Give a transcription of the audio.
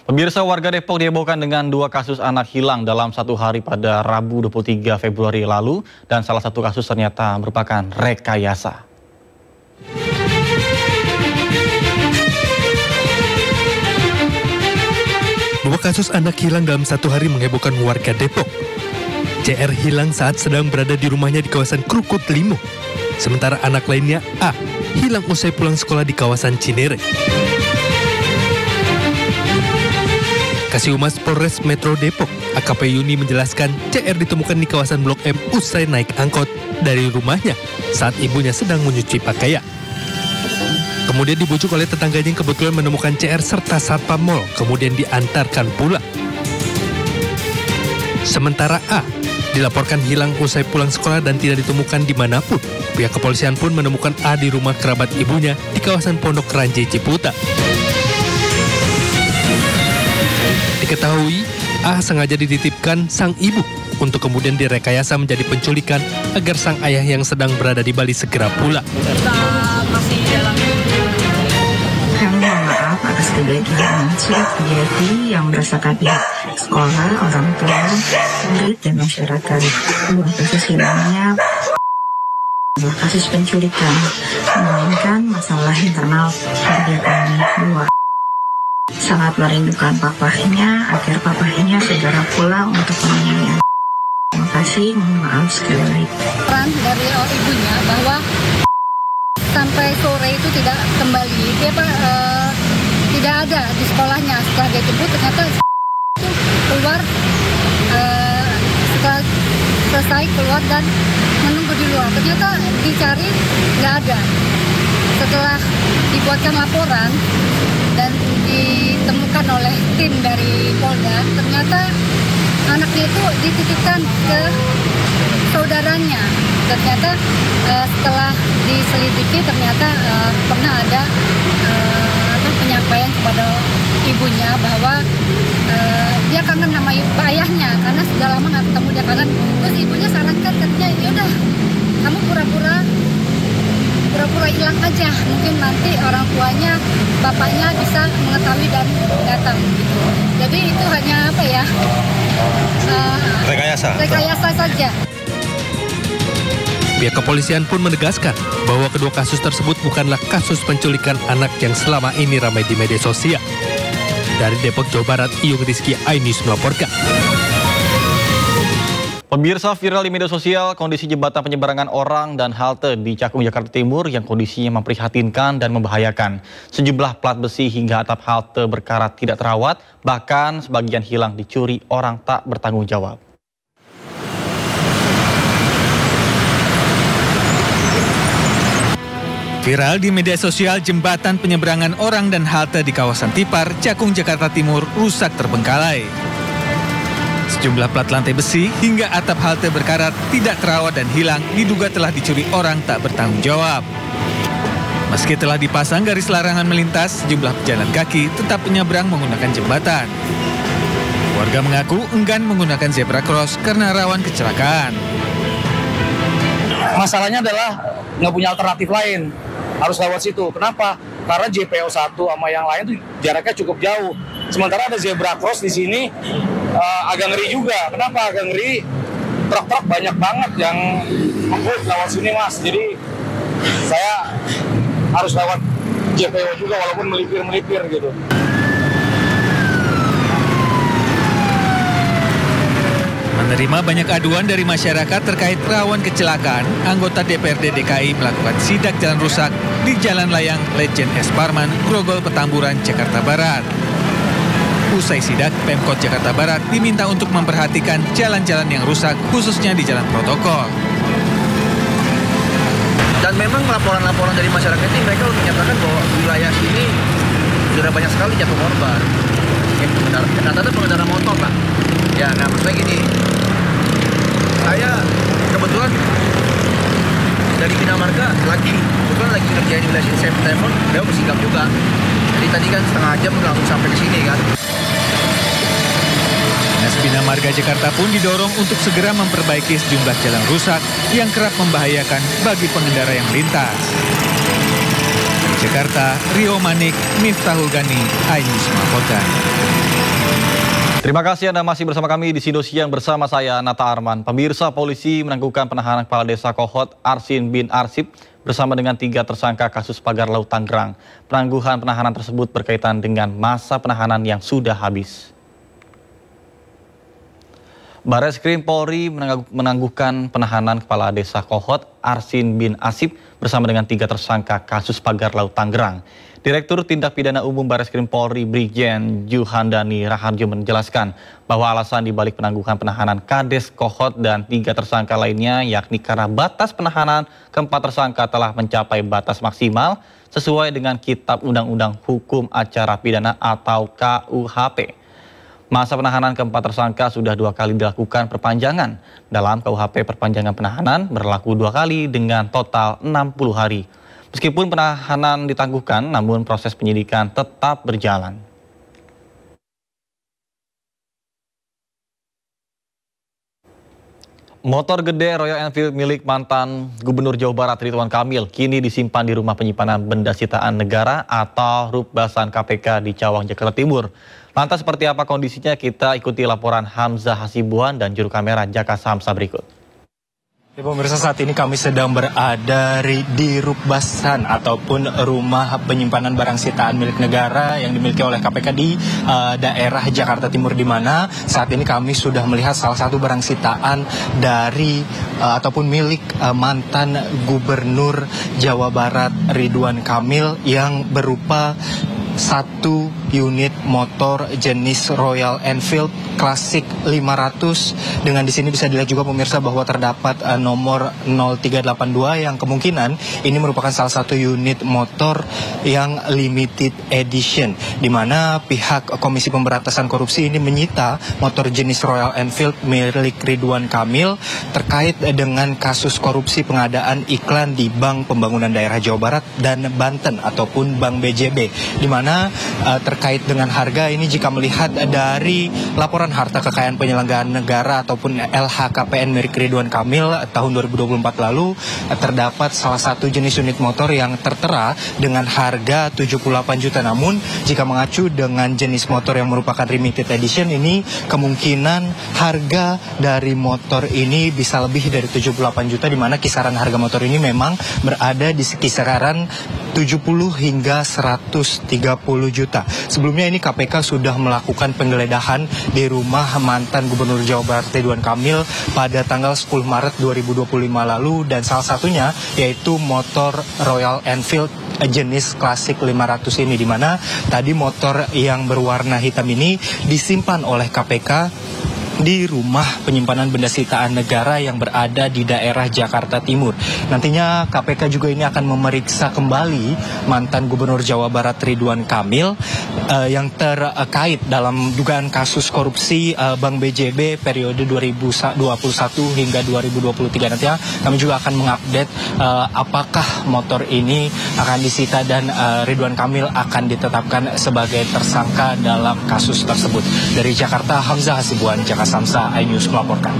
Pemirsa, warga Depok dihebohkan dengan dua kasus anak hilang dalam satu hari pada Rabu 23 Februari lalu dan salah satu kasus ternyata merupakan rekayasa. Dua kasus anak hilang dalam satu hari menghebohkan warga Depok. CR hilang saat sedang berada di rumahnya di kawasan Krukut Limo. Sementara anak lainnya A hilang usai pulang sekolah di kawasan Cinere. Kasih Humas Polres Metro Depok, AKP Yuni menjelaskan CR ditemukan di kawasan Blok M usai naik angkot dari rumahnya saat ibunya sedang menyuci pakaian. Kemudian dibujuk oleh tetangganya yang kebetulan menemukan CR serta satpam mal, kemudian diantarkan pulang. Sementara A dilaporkan hilang usai pulang sekolah dan tidak ditemukan dimanapun. Pihak kepolisian pun menemukan A di rumah kerabat ibunya di kawasan Pondok Ranji Ciputa. Diketahui, A sengaja dititipkan sang ibu untuk kemudian direkayasa menjadi penculikan agar sang ayah yang sedang berada di Bali segera pulang. Kita masih dalam. Kami mohon maaf atas kejadian yang sudah terjadi yang merasakan pihak sekolah, orang tua, murid, dan masyarakat. Kasus hilangnya kasus penculikan, melainkan masalah internal keluarga kami dua. Sangat merindukan papahnya agar papahnya segera pulang untuk penanganan. Terima kasih, mohon maaf sekali lagi. Peran dari ibunya bahwa sampai sore itu tidak kembali, dia tidak ada di sekolahnya. Setelah dia jemput ternyata itu keluar, setelah selesai keluar dan menunggu di luar. Ternyata dicari nggak ada. Setelah dibuatkan laporan dan ditemukan oleh tim dari Polda, ternyata anaknya itu dititipkan ke saudaranya. Ternyata setelah diselidiki ternyata pernah ada penyampaian kepada ibunya bahwa dia kangen sama ayahnya karena sudah lama nggak ketemu, dia kangen. Terus ibunya sarankan, katanya yaudah kamu pura-pura hilang aja, mungkin nanti orang tuanya, bapaknya bisa mengetahui dan datang gitu. Jadi itu hanya apa ya, rekayasa saja. Pihak kepolisian pun menegaskan bahwa kedua kasus tersebut bukanlah kasus penculikan anak yang selama ini ramai di media sosial. Dari Depok, Jawa Barat, Iyung Rizky, iNews melaporkan. Pemirsa, viral di media sosial kondisi jembatan penyeberangan orang dan halte di Cakung, Jakarta Timur yang kondisinya memprihatinkan dan membahayakan. Sejumlah plat besi hingga atap halte berkarat tidak terawat, bahkan sebagian hilang dicuri orang tak bertanggung jawab. Viral di media sosial, jembatan penyeberangan orang dan halte di kawasan Tipar, Cakung, Jakarta Timur rusak terbengkalai. Sejumlah plat lantai besi hingga atap halte berkarat tidak terawat dan hilang diduga telah dicuri orang tak bertanggung jawab. Meski telah dipasang garis larangan melintas, sejumlah pejalan kaki tetap menyeberang menggunakan jembatan. Warga mengaku enggan menggunakan zebra cross karena rawan kecelakaan. Masalahnya adalah nggak punya alternatif lain, harus lewat situ. Kenapa? Karena JPO 1 sama yang lain tuh jaraknya cukup jauh. Sementara ada zebra cross di sini, agak ngeri juga. Kenapa agak ngeri? Truk-truk banyak banget yang ngebut lewat sini, Mas. Jadi saya harus lewat JPO juga walaupun melipir-melipir gitu. Menerima banyak aduan dari masyarakat terkait rawan kecelakaan, anggota DPRD DKI melakukan sidak jalan rusak di Jalan Layang Lejen S. Parman, Grogol, Petamburan, Jakarta Barat. Usai sidak, Pemkot Jakarta Barat diminta untuk memperhatikan jalan-jalan yang rusak, khususnya di jalan protokol. Dan memang laporan-laporan dari masyarakat ini mereka menyatakan bahwa wilayah sini sudah banyak sekali jatuh korban. Rata-rata pengendara motor, Pak. Ya, nah maksudnya gini, saya kebetulan dari Bina Marga lagi kerjain di wilayah sini, saya telepon, dia bersikap juga. Jadi tadi kan setengah jam langsung sampai ke sini kan. Dinas Bina Marga Jakarta pun didorong untuk segera memperbaiki sejumlah jalan rusak yang kerap membahayakan bagi pengendara yang melintas. Jakarta, Rio Manik, Miftahul Gani, iNews melaporkan. Terima kasih Anda masih bersama kami di Sido Siang bersama saya Nata Arman. Pemirsa, polisi menangguhkan penahanan Kepala Desa Kohot Arsin bin Arsip bersama dengan 3 tersangka kasus pagar laut Tangerang. Penangguhan penahanan tersebut berkaitan dengan masa penahanan yang sudah habis. Bareskrim Polri menangguhkan penahanan Kepala Desa Kohot Arsin bin Arsip bersama dengan 3 tersangka kasus pagar laut Tangerang. Direktur Tindak Pidana Umum Bareskrim Polri Brigjen Juhandani Raharjo menjelaskan bahwa alasan dibalik penangguhan penahanan Kades Kohot dan 3 tersangka lainnya yakni karena batas penahanan keempat tersangka telah mencapai batas maksimal sesuai dengan Kitab Undang-Undang Hukum Acara Pidana atau KUHP. Masa penahanan keempat tersangka sudah 2 kali dilakukan perpanjangan. Dalam KUHP perpanjangan penahanan berlaku 2 kali dengan total 60 hari. Meskipun penahanan ditangguhkan, namun proses penyidikan tetap berjalan. Motor gede Royal Enfield milik mantan Gubernur Jawa Barat Ridwan Kamil kini disimpan di Rumah Penyimpanan Benda Sitaan Negara atau Rupbasan KPK di Cawang, Jakarta Timur. Lantas seperti apa kondisinya? Kita ikuti laporan Hamzah Hasibuan dan juru kamera Jaka Samsa berikut. Ya, pemirsa, saat ini kami sedang berada di Rupbasan ataupun Rumah Penyimpanan Barang Sitaan milik negara yang dimiliki oleh KPK di daerah Jakarta Timur, di mana saat ini kami sudah melihat salah satu barang sitaan dari ataupun milik mantan Gubernur Jawa Barat Ridwan Kamil yang berupa 1 unit motor jenis Royal Enfield Classic 500. Dengan di sini bisa dilihat juga pemirsa bahwa terdapat nomor 0382 yang kemungkinan ini merupakan salah satu unit motor yang limited edition, di mana pihak Komisi Pemberantasan Korupsi ini menyita motor jenis Royal Enfield milik Ridwan Kamil terkait dengan kasus korupsi pengadaan iklan di Bank Pembangunan Daerah Jawa Barat dan Banten ataupun Bank BJB, di mana terkait dengan harga ini jika melihat dari laporan harta kekayaan penyelenggaraan negara ataupun LHKPN milik Ridwan Kamil tahun 2024 lalu, terdapat salah satu jenis unit motor yang tertera dengan harga 78 juta. Namun jika mengacu dengan jenis motor yang merupakan limited edition ini, kemungkinan harga dari motor ini bisa lebih dari 78 juta, di mana kisaran harga motor ini memang berada di kisaran 70 hingga 130 juta. Sebelumnya ini KPK sudah melakukan penggeledahan di rumah mantan Gubernur Jawa Barat Ridwan Kamil pada tanggal 10 Maret 2025 lalu, dan salah satunya yaitu motor Royal Enfield jenis klasik 500 ini, di mana tadi motor yang berwarna hitam ini disimpan oleh KPK di Rumah Penyimpanan Benda Sitaan Negara yang berada di daerah Jakarta Timur. Nantinya KPK juga ini akan memeriksa kembali mantan Gubernur Jawa Barat Ridwan Kamil yang terkait dalam dugaan kasus korupsi Bank BJB periode 2021 hingga 2023. Nantinya kami juga akan mengupdate apakah motor ini akan disita dan Ridwan Kamil akan ditetapkan sebagai tersangka dalam kasus tersebut. Dari Jakarta, Hamzah Hasibuan, Jaka Samsa, iNews melaporkan.